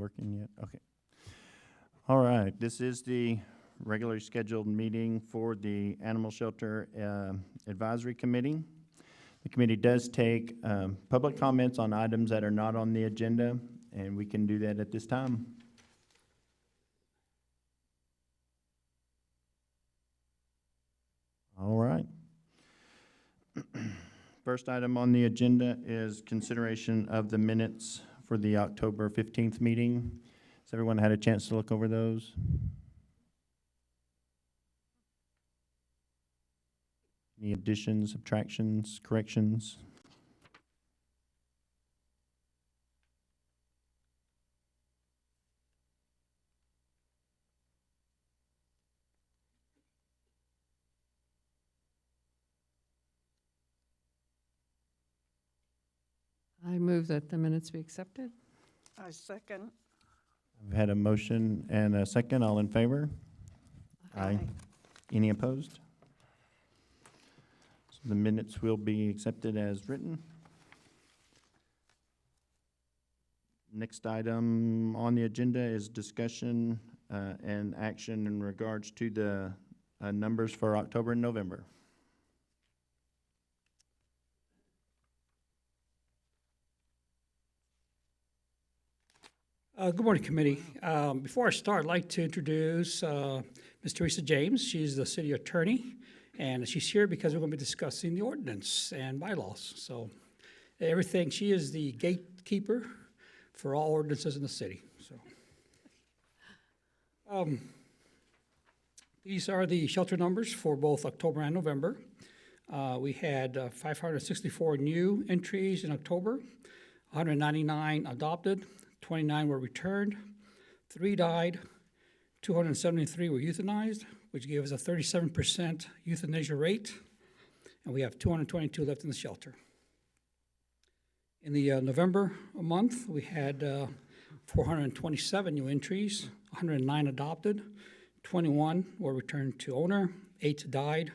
working yet? Okay. All right, this is the regularly scheduled meeting for the Animal Shelter Advisory Committee. The committee does take public comments on items that are not on the agenda, and we can do that at this time. All right. First item on the agenda is consideration of the minutes for the October 15th meeting. Has everyone had a chance to look over those? Any additions, subtractions, corrections? I move that the minutes be accepted. I second. I've had a motion and a second. All in favor? Aye. Any opposed? So the minutes will be accepted as written. Next item on the agenda is discussion and action in regards to the numbers for October and November. Good morning, committee. Before I start, I'd like to introduce Ms. Teresa James. She's the city attorney, and she's here because we're going to be discussing the ordinance and bylaws. So everything, she is the gatekeeper for all ordinances in the city. So these are the shelter numbers for both October and November. We had 564 new entries in October, 199 adopted, 29 were returned, 3 died, 273 were euthanized, which gave us a 37% euthanasia rate, and we have 222 left in the shelter. In the November month, we had 427 new entries, 109 adopted, 21 were returned to owner, 8 died,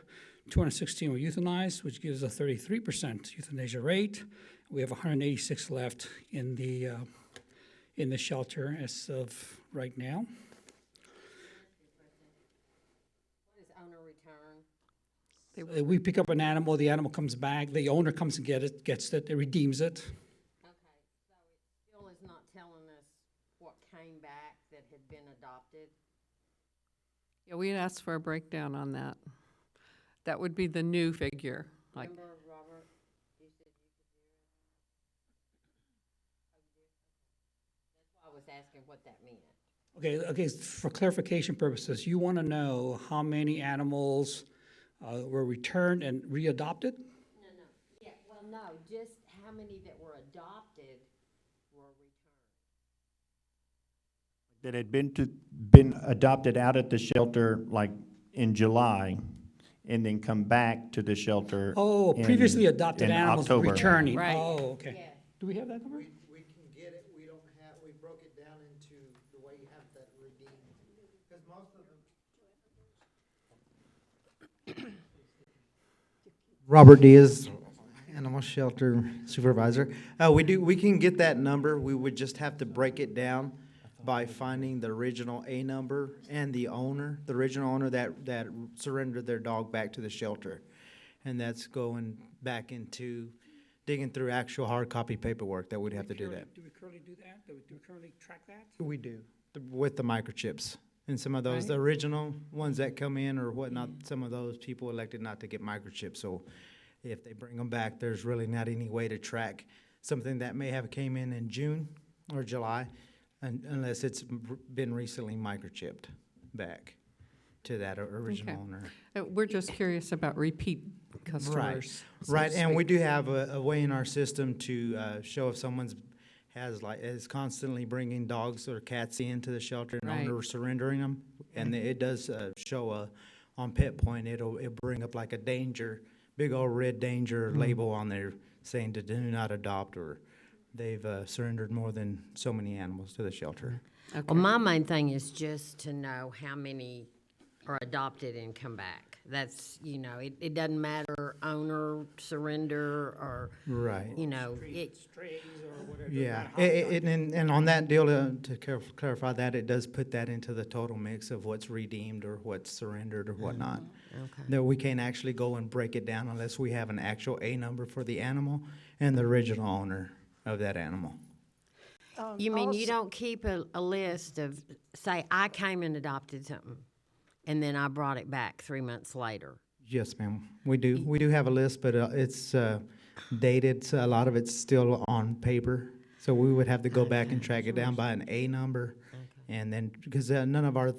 216 were euthanized, which gives a 33% euthanasia rate. We have 186 left in the shelter as of right now. What is owner return? We pick up an animal, the animal comes back, the owner comes and gets it, redeems it. Okay, so it still is not telling us what came back that had been adopted? Yeah, we had asked for a breakdown on that. That would be the new figure. Like, Remember, Robert, you said you could do it? Oh, you did? Okay. That's why I was asking what that meant. Okay, for clarification purposes, you want to know how many animals were returned and readopted? No, yeah, well, no, just how many that were adopted were returned. That had been adopted out at the shelter like in July and then come back to the shelter. Oh, previously adopted in animals October. returning. Right. Oh, okay. Yeah. Do we have that number? We can get it, we don't have, we broke it down into the way you have that redeemed, because most of them. Robert Diaz, Animal Shelter Supervisor. We can get that number, we would just have to break it down by finding the original A number and the original owner that surrendered their dog back to the shelter. And that's going back into digging through actual hard copy paperwork that we'd have to do that. Do we currently do that? Do we currently track that? We do, with the microchips. And some of those, the original ones that come in or whatnot, some of those people elected not to get microchips. So if they bring them back, there's really not any way to track something that may have came in June or July, unless it's been recently microchipped back to that original owner. we're just curious about repeat customers. Right, and we do have a way in our system to show if someone's is constantly bringing dogs or cats into the shelter and Right. owner surrendering them, and it does show on Pet Point. It'll bring up like a danger, big old red danger label on there saying to do not adopt, or they've surrendered more than so many animals to the shelter. Okay. Well, my main thing is just to know how many are adopted and come back. That's, you know, it doesn't matter owner, surrender, or, Right. you know, it, Strays or whatever. Yeah, and on that deal, to clarify that, it does put that into the total mix of what's redeemed or what's surrendered or whatnot. okay. That we can't actually go and break it down unless we have an actual A number for the animal and the original owner of that animal. You mean you Also- don't keep a list of, say, I came and adopted something, and then I brought it back 3 months later? Yes, ma'am, we do. We do have a list, but it's dated, so a lot of it's still on paper. So we would have to go back and track it down by an A number. And then, because none of our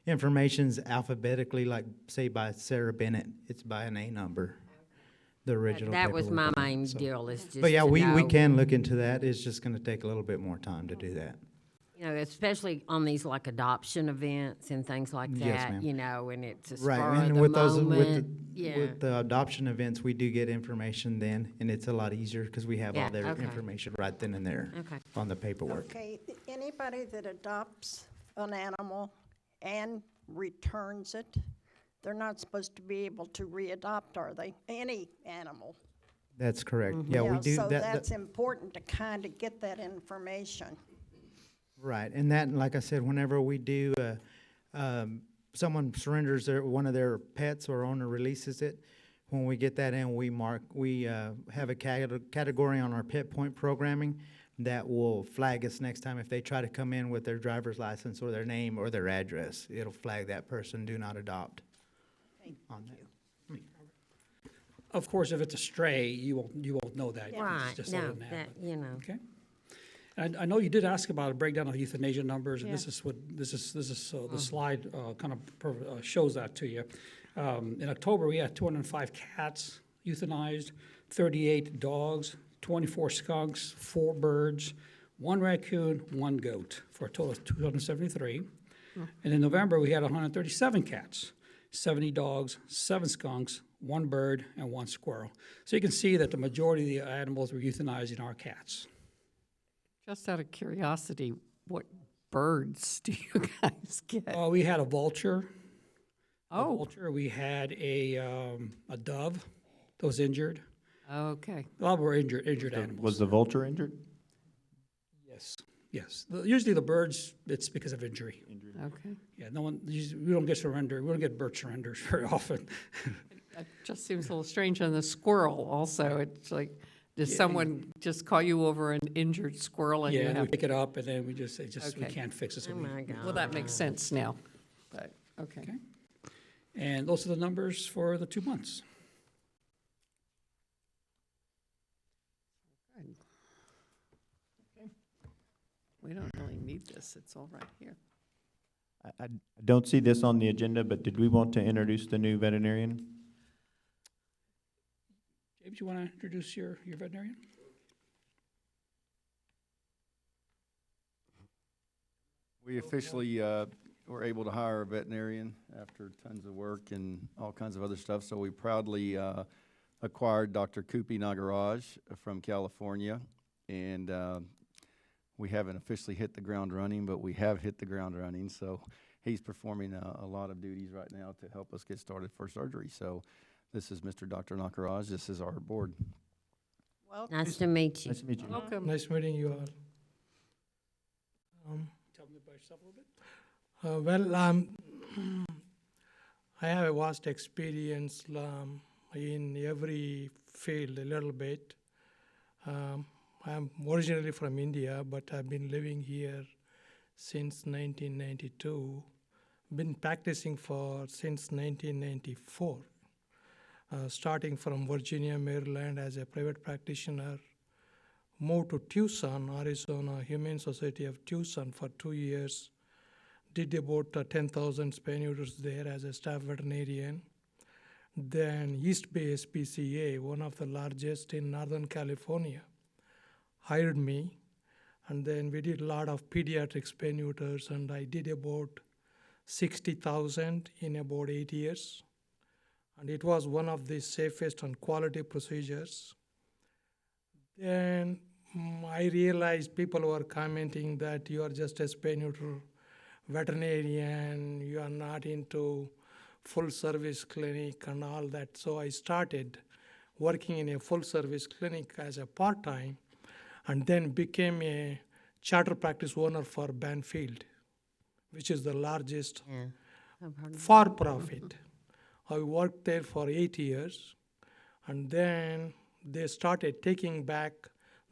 information's alphabetically, like, say, by Sarah Bennett, it's by an A number, the original That was my paperwork on it, main so. deal, is just But yeah, to we know, can look into that. It's just gonna take a little bit more time to do that. you know, especially on these like adoption events and things like Yes, that, ma'am. you know, and it's a Right, spur of and the with those, moment. Yeah, with the adoption events, we do get information then, and it's a lot easier because we have Yeah, all their okay. information right then and there okay. on the paperwork. Okay, anybody that adopts an animal and returns it, they're not supposed to be able to re-adopt, are they? Any animal. That's correct. Yeah, we do So that. that's important to kind of get that information. Right, and that, like I said, whenever we do, someone surrenders one of their pets or owner releases it, when we get that in, we have a category on our pet point programming that will flag us next time if they try to come in with their driver's license or their name or their address. It'll flag that person, do not adopt. On that. Of course, if it's a stray, you won't know that. It's Right, just no, other than that, but- you know. Okay. And I know you did ask about a breakdown of euthanasia numbers, and this is the slide kind of shows that to you. In October, we had 205 cats euthanized, 38 dogs, 24 skunks, 4 birds, 1 raccoon, 1 goat, for a total of 273. And in November, we had 137 cats, 70 dogs, 7 skunks, 1 bird, and 1 squirrel. So you can see that the majority of the animals were euthanizing our cats. Just out of curiosity, what birds do you guys get? We had a vulture. Oh, We had a dove that was injured. okay. A lot were injured animals. Was the vulture injured? Yes. Usually the birds, it's because of injury. Okay. Yeah, we don't get surrender. We don't get bird surrenders very often. It just seems a little strange on the squirrel also. It's like, does someone just call you over an injured squirrel and you Yeah, we have, pick it up and then we just say, we Okay. can't fix it. So Oh, my God. well, that makes sense now, but, okay. Okay. And those are the numbers for the 2 months. Good. Okay. We don't really need this, it's all right here. I don't see this on the agenda, but did we want to introduce the new veterinarian? James, you want to introduce your veterinarian? We officially were able to hire a veterinarian after tons of work and all kinds of other stuff. So we proudly acquired Dr. Kupi Nagaraj from California. And we haven't officially hit the ground running, but we have hit the ground running. So he's performing a lot of duties right now to help us get started for surgery. So this is Mr. Dr. Nagaraj. This is our board. Well, Nice to meet you. Nice to meet you. Welcome. Nice meeting you all. Tell me about yourself a little bit. I have a vast experience in every field a little bit. I'm originally from India, but I've been living here since 1992. Been practicing since 1994. Starting from Virginia, Maryland as a private practitioner, moved to Tucson, Arizona, Humane Society of Tucson for 2 years, did about 10,000 spay neuters there as a staff veterinarian. Then East Bay SPCA, one of the largest in Northern California, hired me, and then we did a lot of pediatric spay neuters, and I did about 60,000 in about 8 years. And it was one of the safest and quality procedures. Then I realized people were commenting that you are just a spay neuter veterinarian, you are not into full service clinic and all that. So I started working in a full service clinic as a part time, and then became a charter practice owner for Banfield, which is the largest Yeah, I've heard of for profit. I worked there for 8 years, and then they started taking back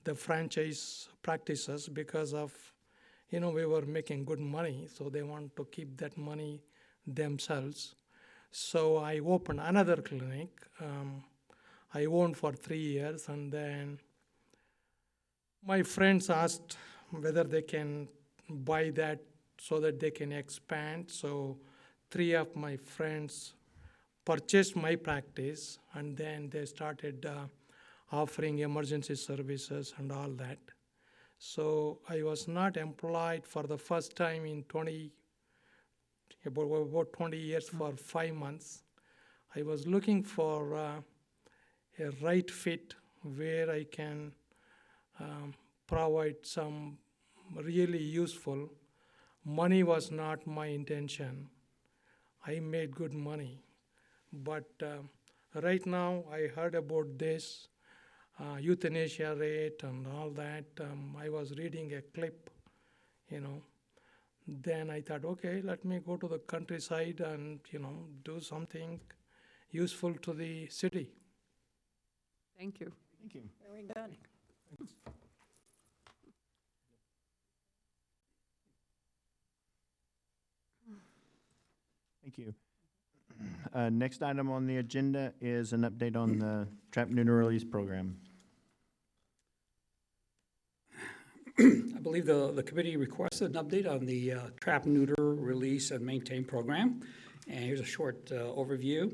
the franchise practices because of, we were making good money, so they want to keep that money themselves. So I opened another clinic. I owned for 3 years, and then my friends asked whether they can buy that so that they can expand. So 3 of my friends purchased my practice, and then they started offering emergency services and all that. So I was not employed for the first time in about 20 years for 5 months. I was looking for a right fit where I can provide some really useful. Money was not my intention. I made good money. But right now I heard about this euthanasia rate and all that. I was reading a clip, Then I thought, okay, let me go to the countryside and, do something useful to the city. Thank you. Thank you. Very good. Thank you. Next item on the agenda is an update on the trap neuter release program. I believe the committee requested an update on the trap, neuter, release, and maintain program. And here's a short overview.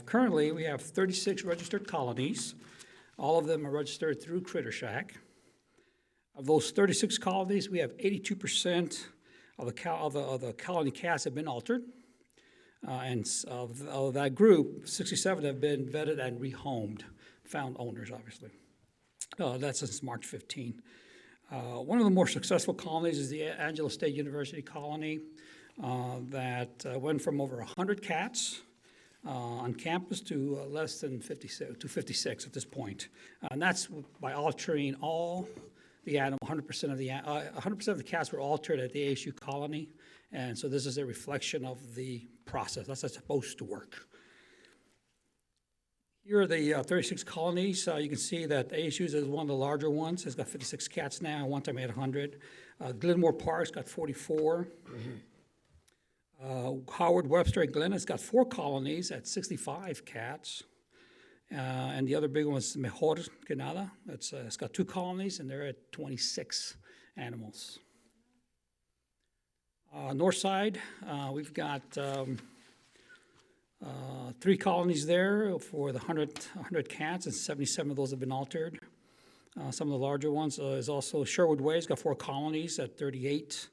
Currently, we have 36 registered colonies. All of them are registered through Critter Shack. Of those 36 colonies, we have 82% of the colony cats have been altered. And of that group, 67 have been vetted and rehomed, found owners, obviously. That's since March 15. One of the more successful colonies is the Angelo State University colony that went from over 100 cats on campus to less than 56 at this point. And that's by altering all the animal. 100% of the cats were altered at the ASU colony, and so this is a reflection of the process. That's how it's supposed to work. Here are the 36 colonies. You can see that ASU's is one of the larger ones. It's got 56 cats now. One time it had 100. Glenmore Park's got 44. Howard, Webster, and Glen has got 4 colonies at 65 cats. And the other big one is Mejor Granada. It's got 2 colonies, and they're at 26 animals. North side, we've got 3 colonies there for the 100 cats, and 77 of those have been altered. Some of the larger ones is also Sherwood Way's got 4 colonies at 38.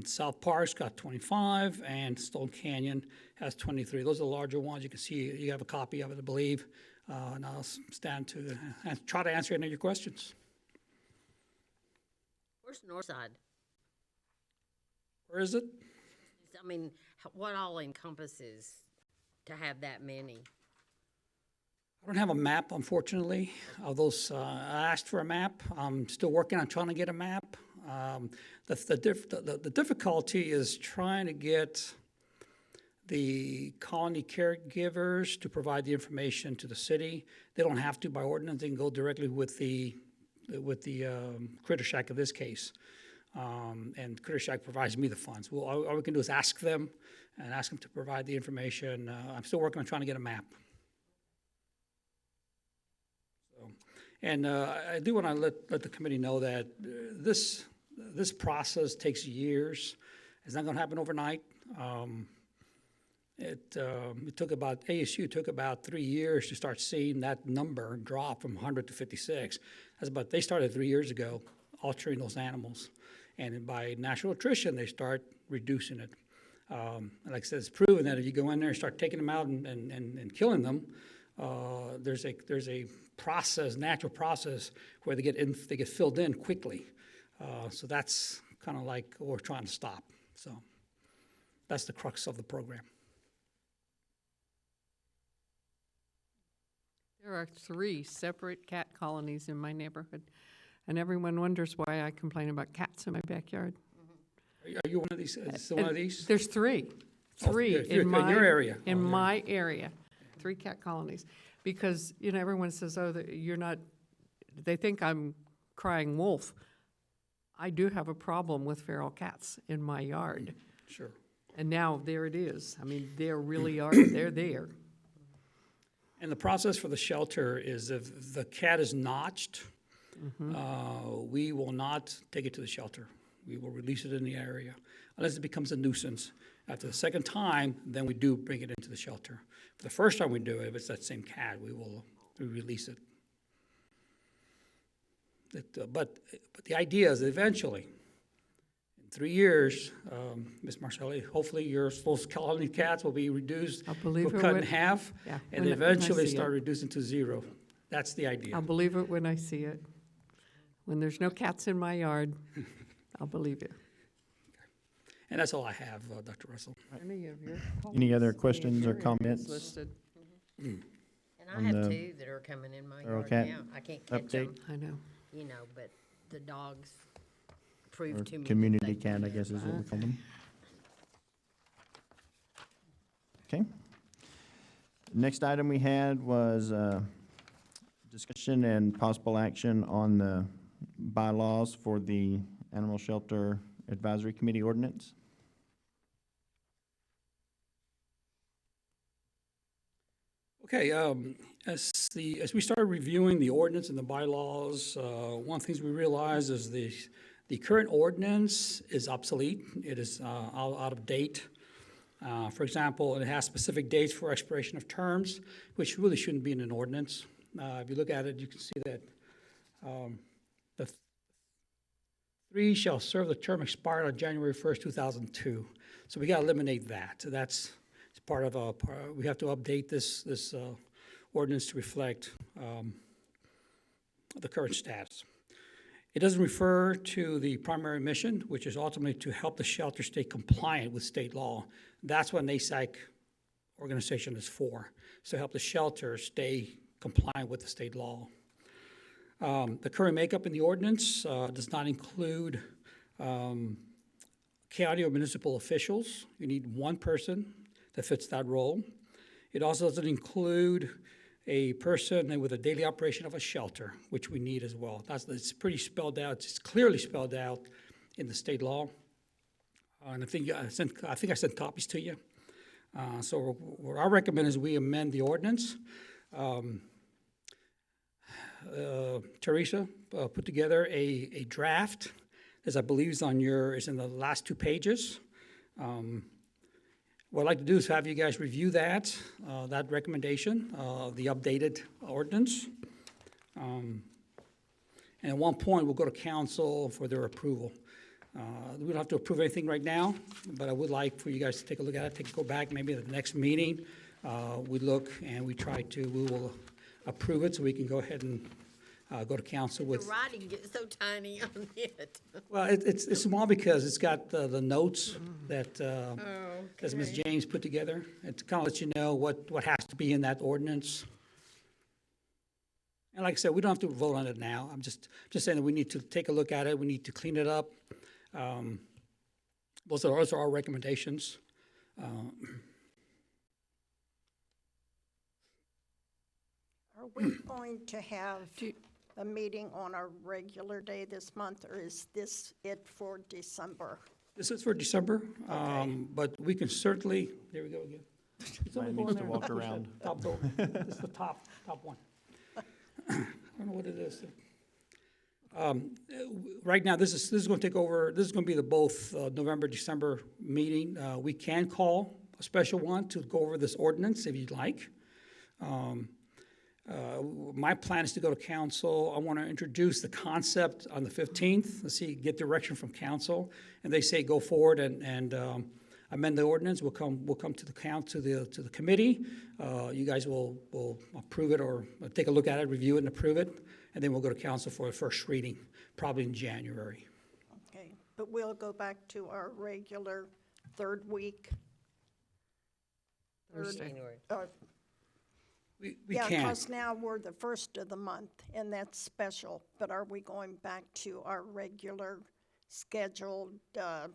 South Park's got 25, and Stone Canyon has 23. Those are the larger ones. You can see, you have a copy of it, I believe. And I'll stand to try to answer any of your questions. Where's the north side? Where is it? I mean, what all encompasses to have that many? I don't have a map, unfortunately, of those. I asked for a map. I'm still working on trying to get a map. The difficulty is trying to get the colony caregivers to provide the information to the city. They don't have to by ordinance. They can go directly with the Critter Shack in this case. And Critter Shack provides me the funds. Well, all we can do is ask them to provide the information. I'm still working on trying to get a map. So, and I do want to let the committee know that this process takes years. It's not going to happen overnight. It took about, ASU took about 3 years to start seeing that number drop from 100 to 56. They started 3 years ago, altering those animals. And by natural attrition, they start reducing it. Like I said, it's proven that if you go in there and start taking them out and killing them, there's a process, natural process, where they get filled in quickly. So that's kind of like what we're trying to stop. So That's the crux of the program. There are 3 separate cat colonies in my neighborhood, and everyone wonders why I complain about cats in my backyard. Are you one of these? Is one of these? There's 3. Oh, 3 yeah, in my your area. In Oh, yeah. my area, 3 cat colonies, because everyone says, "Oh, you're not." They think I'm crying wolf. I do have a problem with feral cats in my yard, Sure. and now there it is. I mean, there really are. They're there. And the process for the shelter is if the cat is notched, we will not take it to the shelter. We will release it in the area unless it becomes a nuisance. After the second time, then we do bring it into the shelter. For the first time we do it, if it's that same cat, we release it. But the idea is that eventually, in 3 years, Ms. Marcelli, hopefully those colony cats will be reduced, I'll believe will it cut in when- half, Yeah, and when I eventually see it. start reducing to 0. That's the idea. I'll believe it when I see it. When there's no cats in my yard, I'll believe it. And that's all I have, Dr. Russell. Any other questions or Areas comments? listed. And I On have the 2 that are coming in my feral yard cat now. I can't catch them, update? I know. but the dogs prove Or to me. that community they cat, I can guess is what we live. call them. Okay. Next item we had was discussion and possible action on the bylaws for the Animal Shelter Advisory Committee ordinance. Okay, as we started reviewing the ordinance and the bylaws, one of the things we realized is the current ordinance is obsolete. It is out of date. For example, it has specific dates for expiration of terms, which really shouldn't be in an ordinance. If you look at it, you can see that the 3 shall serve the term expired on January 1st, 2002. So we got to eliminate that. So that's part of we have to update this ordinance to reflect the current status. It doesn't refer to the primary mission, which is ultimately to help the shelter stay compliant with state law. That's what an ASAC organization is for, is to help the shelter stay compliant with the state law. The current makeup in the ordinance does not include county or municipal officials. You need 1 person that fits that role. It also doesn't include a person with a daily operation of a shelter, which we need as well. It's pretty spelled out. It's clearly spelled out in the state law. And I think I sent copies to you. So what I recommend is we amend the ordinance. Teresa put together a draft, as I believe is in the last 2 pages. What I'd like to do is have you guys review that recommendation, the updated ordinance. And at one point, we'll go to council for their approval. We don't have to approve anything right now, but I would like for you guys to take a look at it, go back maybe at the next meeting. We look and we will approve it so we can go ahead and go to council The with. writing gets so tiny on it. Well, it's small because it's got the notes that as Ms. James put together. It kind of lets you know what has to be in that ordinance. And like I said, we don't have to vote on it now. I'm just saying that we need to take a look at it. We need to clean it up. Those are our recommendations. Are we going to have a meeting on a regular day this month, or is this it for December? This is for December, but we can certainly, there we go again. Ryan needs to walk around. Top vote. This is the top one. I don't know what it is. Right now, this is going to take over, this is going to be the both November, December meeting. We can call a special one to go over this ordinance if you'd like. My plan is to go to council. I want to introduce the concept on the 15th. Let's see, get direction from council, and they say go forward and amend the ordinance. We'll come to the committee. You guys will approve it or take a look at it, review it, and approve it, and then we'll go to council for a first reading, probably in January. Okay, but we'll go back to our regular third week? Thursday. We Yeah, can. because now we're the first of the month, and that's special, but are we going back to our regular scheduled, the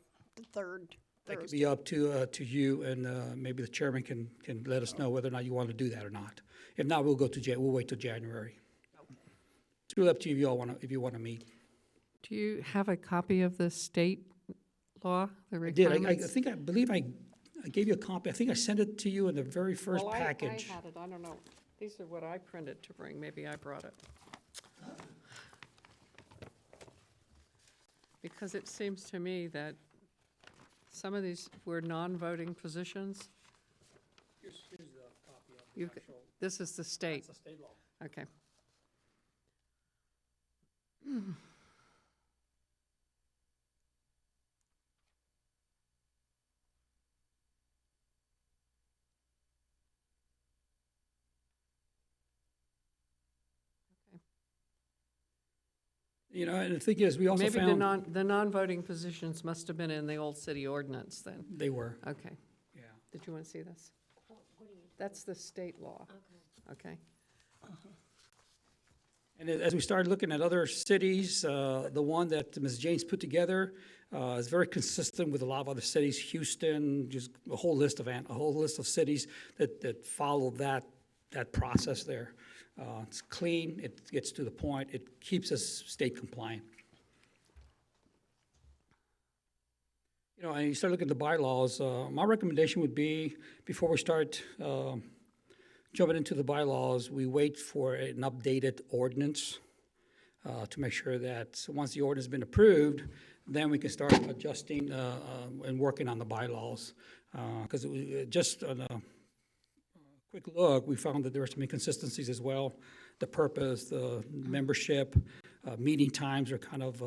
third That could Thursday? be up to you, and maybe the chairman can let us know whether or not you want to do that or not. If not, we'll we'll wait till January. It's really up to you if you want to meet. Do you have a copy of the state law, the I did, requirements? I believe I gave you a copy. I think I sent it to you in the very first Well, package. I had it, I don't know. These are what I printed to bring, maybe I brought it. Because it seems to me that some of these were non-voting positions. Here's the copy of You've g- This is the state, the state law. okay. You know, and the thing is, we also Maybe found the non-voting positions must have been in the old city ordinance then. they were, Okay. yeah. Did you want to see this? That's the state law. Okay. And as we started looking at other cities, the one that Ms. James put together is very consistent with a lot of other cities. Houston, just a whole list of cities that follow that process there. It's clean. It gets to the point. It keeps us state compliant. You know, and you start looking at the bylaws. My recommendation would be before we start jumping into the bylaws, we wait for an updated ordinance to make sure that once the ordinance has been approved, then we can start adjusting and working on the bylaws. Because just on a quick look, we found that there were some inconsistencies as well. The purpose, the membership, meeting times are kind of,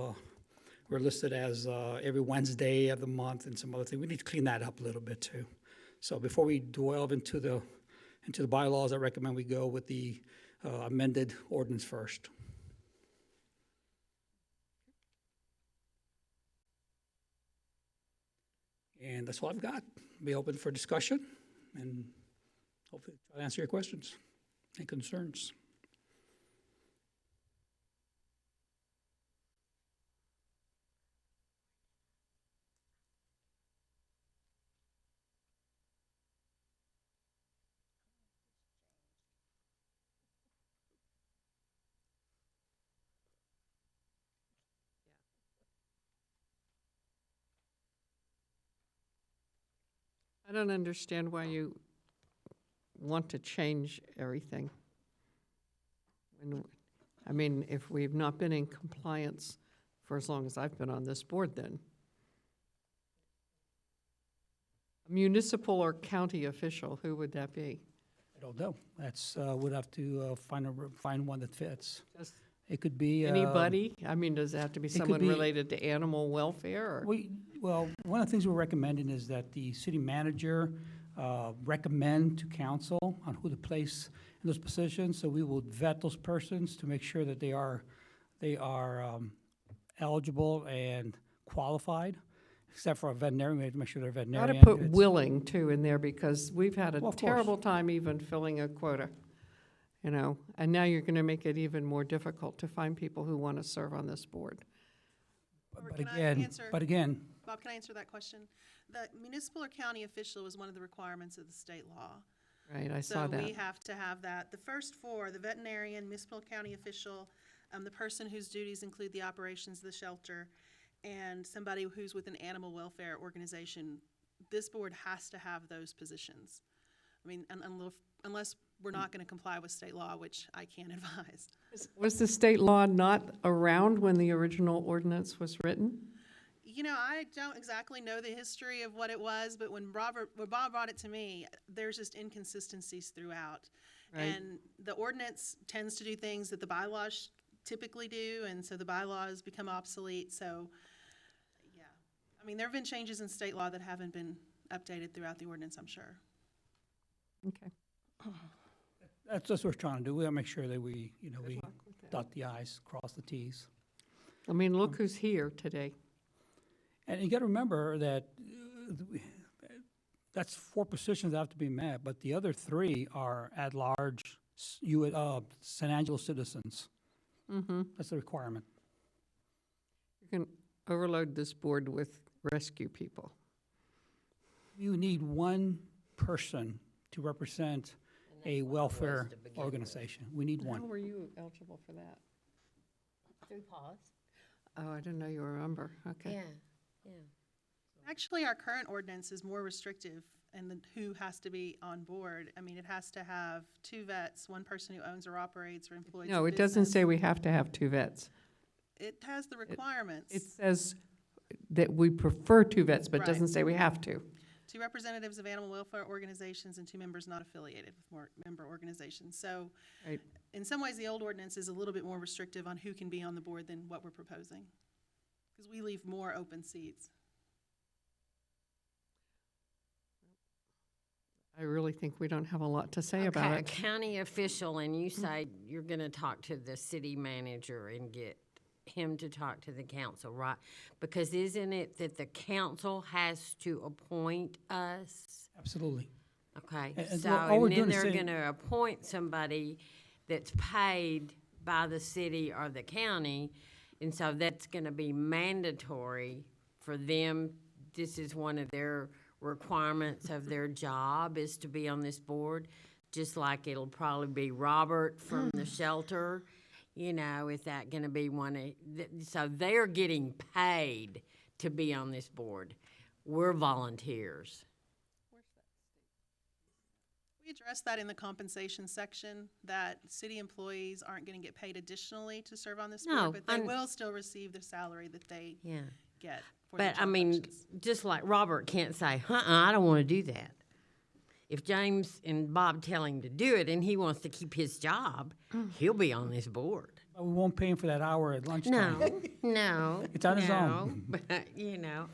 were listed as every Wednesday of the month and some other things. We need to clean that up a little bit too. So before we delve into the bylaws, I recommend we go with the amended ordinance first. And that's all I've got. Be open for discussion and hopefully try to answer your questions and concerns. I don't understand why you want to change everything. I mean, if we've not been in compliance for as long as I've been on this board, then. A municipal or county official, who would that be? I don't know. That's, we'd have to find one that fits. Just It could be. anybody? I mean, does it have to be could someone be- related to animal welfare or? Well, one of the things we're recommending is that the city manager recommend to council on who to place in those positions. So we will vet those persons to make sure that they are eligible and qualified, except for a veterinarian. We have to make sure they're Got veterinarian. to put It's- willing too in there because we've had a Well, of course. terrible time even filling a quota, you know, and now you're going to make it even more difficult to find people who want to serve on this board. But Can I again, answer? but again, Bob, can I answer that question? The municipal or county official is one of the requirements of the state law. Right, I saw So we that. have to have that. The first four, the veterinarian, municipal county official, the person whose duties include the operations of the shelter, and somebody who's with an animal welfare organization, this board has to have those positions. I mean, unless we're not going to comply with state law, which I can't advise. Was the state law not around when the original ordinance was written? You know, I don't exactly know the history of what it was, but when Bob brought it to me, there's just inconsistencies throughout. Right. And the ordinance tends to do things that the bylaws typically do, and so the bylaws become obsolete. So, yeah. I mean, there have been changes in state law that haven't been updated throughout the ordinance, I'm sure. Okay. that's what we're trying to do. We gotta make sure that we dot the i's, cross the t's. I mean, look who's here today. And you got to remember that That's 4 positions that have to be met, but the other 3 are at-large, San Angelo citizens. Mm-hmm. That's the requirement. You can overload this board with rescue people. You need 1 person to represent a welfare to begin with. organization. We need How 1. were you eligible for that? Through pause. Oh, I didn't know you were a member. Okay. Yeah, yeah. Actually, our current ordinance is more restrictive in the who has to be on board. I mean, it has to have 2 vets, 1 person who owns or operates or employs a No, it doesn't business. say we have to have 2 vets. It has the requirements. It says that we prefer 2 vets, but it doesn't Right. say we have to. 2 representatives of animal welfare organizations and 2 members not affiliated with more member organizations. So Right. in some ways, the old ordinance is a little bit more restrictive on who can be on the board than what we're proposing. Because we leave more open seats. I really think we don't have a lot to say about Okay, a it. county official, and you say you're gonna talk to the city manager and get him to talk to the council, right? Because isn't it that the council has to appoint us? Absolutely. Okay, And so, all we're and then doing is they're saying- gonna appoint somebody that's paid by the city or the county, and so that's gonna be mandatory for them. This is one of their requirements of their job, is to be on this board, just like it'll probably be Robert from the shelter. You know, is that gonna be one of, so they're getting paid to be on this board. We're volunteers. We addressed that in the compensation section, that city employees aren't going to get paid additionally to serve on this No, board, but they I'm- will still receive the salary that they Yeah. get for their But I job mean, functions. just like Robert can't say, I don't want to do that. If James and Bob tell him to do it and he wants to keep his job, he'll be on this board. But we won't pay him for that hour at lunchtime. No, no. It's on his no, own. But, you know,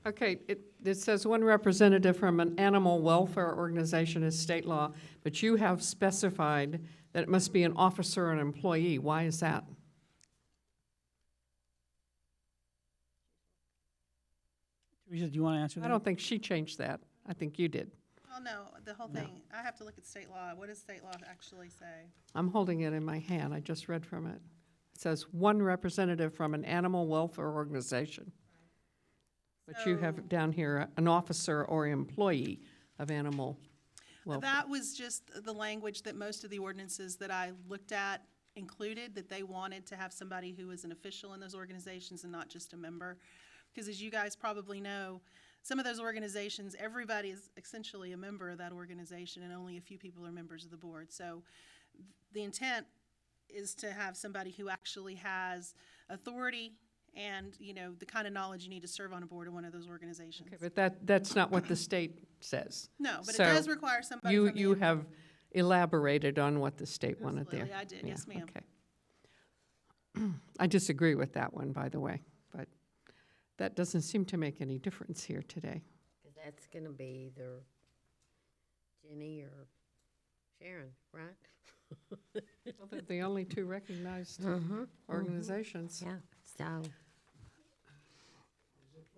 Okay, it says 1 representative from an animal welfare organization is state law, but you have specified that it must be an officer or an employee. Why is that? Teresa, do you want to answer that? I don't think she changed that. I think you did. Well, no, the whole thing, I have to look at state law. What does state law actually say? I'm holding it in my hand. I just read from it. It says 1 representative from an animal welfare organization. But you have So- down here, an officer or employee of animal welfare. That was just the language that most of the ordinances that I looked at included, that they wanted to have somebody who was an official in those organizations and not just a member. Because as you guys probably know, some of those organizations, everybody is essentially a member of that organization, and only a few people are members of the board. So the intent is to have somebody who actually has authority and, you know, the kind of knowledge you need to serve on a board of one of those organizations. Okay, but that's not what the state says. No, but it So does require somebody from the. You have elaborated on what the state wanted there. Absolutely, I did. Yes, ma'am. Okay. I disagree with that one, by the way, but that doesn't seem to make any difference here today. that's gonna be either Jenny or Sharon, right? Well, they're the only 2 recognized Mm-hmm. organizations. Yeah, so,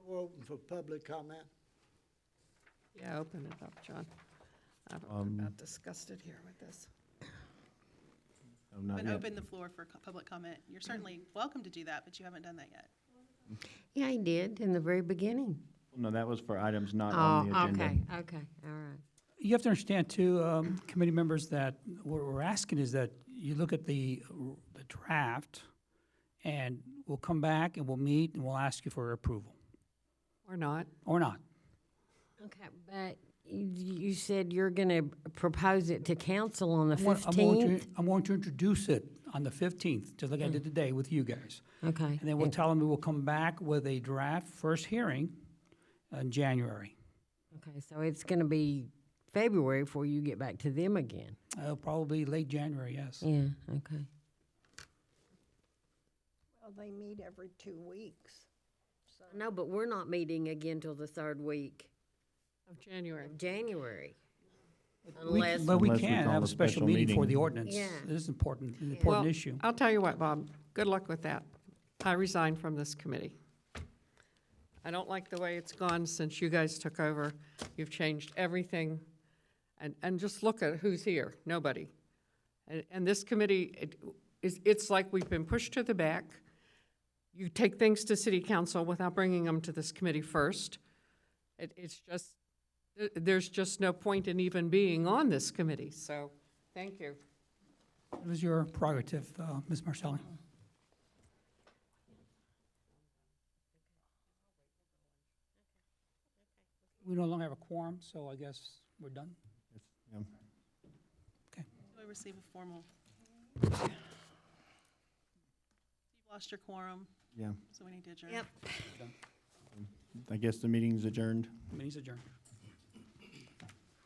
We're open for public comment. Yeah, open it up, John. I'm about disgusted here with this. Oh, not And yet. open the floor for public comment. You're certainly welcome to do that, but you haven't done that yet. yeah, he did in the very beginning. No, that was for items not on the Oh, agenda. okay, all right. You have to understand too, committee members, that what we're asking is that you look at the draft, and we'll come back and we'll meet and we'll ask you for approval, Or not. or not. Okay, but you said you're gonna propose it to council on the I'm going 15th? I'm going to introduce it on the 15th, just like I did today with you guys. Okay. And then we'll tell them we will come back with a draft first hearing in January. Okay, so it's gonna be February before you get back to them again? Probably late January, yes. Yeah, okay. Well, they meet every 2 weeks. No, but we're not meeting again till the 3rd week Of January. of January. We- Unless, But we Unless we can call have a a special special meeting for meeting. the ordinance. Yeah. It is important, an Yeah. important Well, issue. I'll tell you what, Bob, good luck with that. I resign from this committee. I don't like the way it's gone since you guys took over. You've changed everything. And just look at who's here, nobody. And this committee, it's like we've been pushed to the back. You take things to city council without bringing them to this committee first. It's just, there's just no point in even being on this committee, so, thank you. It was your prerogative, Ms. Marcelli. We no longer have a quorum, so I guess we're done. Yeah. Do I receive a formal? You've lost your quorum, Yeah, so we need to adjourn. Yep. I guess the meeting's adjourned. Meeting's adjourned.